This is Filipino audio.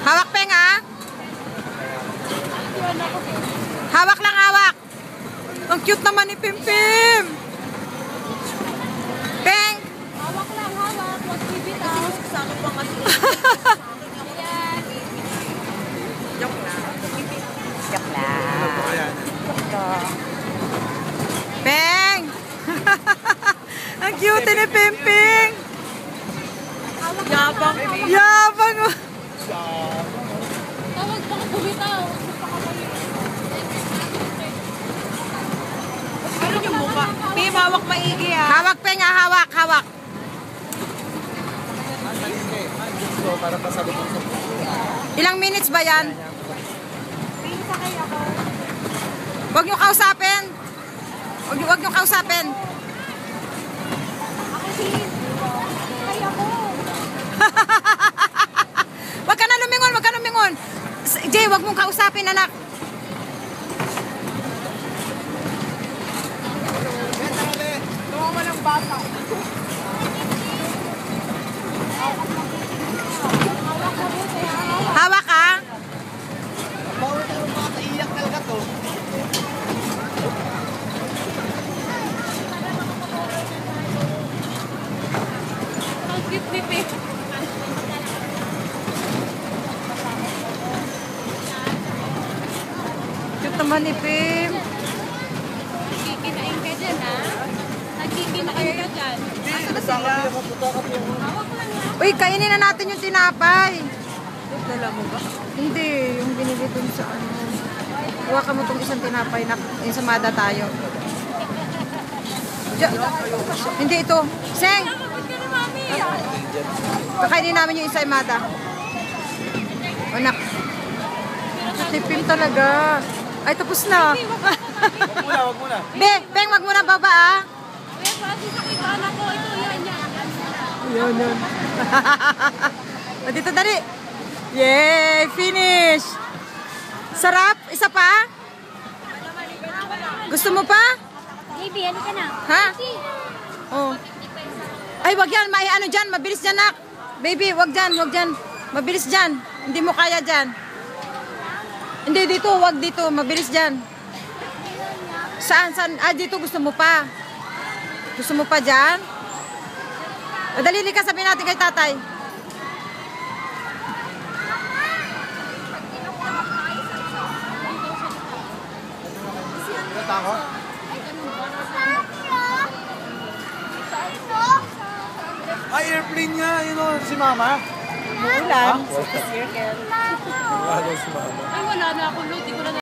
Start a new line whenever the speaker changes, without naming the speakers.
Hawak, Peng, ha? Hawak lang, hawak. Ang cute naman ni Pimpim. Peng.
Hawak lang, hawak. Huwag bibitaw. Sa akin pa kasi.
Joke lang.
Joke lang.
Peng. Ang cute ni Pimpim.
Yabang.
Yabang.
Tawag pa ka bumitaw.
Ano yung mukha? Pim, hawak maigi ha.
Hawak, Peng, ha? Hawak, hawak.
Para pasalubong sa
Ilang minutes ba yan?
Sakay ako.
Huwag niyo kausapin. Huwag niyo kausapin.
Ako din. Sakay ako.
Huwag ka na lumingon, huwag ka na lumingon. Jay, huwag mong kausapin, anak.
Tuwa mo ng bata.
Hawak, ha?
bawal tayo mga iyak talaga to.
Ang cute ni Pip.
Cute naman ni Pim.
Nagkikinain ka dyan, ha? Nagkikinain ka dyan. Hawak lang, ha?
Uy, kainin na natin yung tinapay.
Dala mo ba?
Hindi, yung binili dun sa ano. Huwag ka mo itong isang tinapay na insamada tayo. Hindi ito. Seng!
Kapag ka na, mami.
Kakainin namin yung insamada. Anak. Tipim talaga. Ay, tapos na.
Wag muna.
Be, Peng, wag mo na baba, ah.
Kuya, pati sa kitana ko. Ito, yan.
Yun. O, dito, dali. Yay! Finish! Sarap? Isa pa? Gusto mo pa?
Baby, ano ka na?
Ha? Oh. Ay, wag yan. May ano dyan. Mabilis dyan, nak. Baby, wag dyan. Mabilis dyan. Hindi mo kaya dyan. Hindi, dito. Wag dito. Mabilis dyan. Saan? Ah, dito. Gusto mo pa? Gusto mo pa dyan? O, dalili ka. Sabihin natin kay tatay.
Ako? Ay, airplane niya. Yun o, si mama.
Ulan.
Wala si mama.
Ay, wala na ako, Lord. Di ko na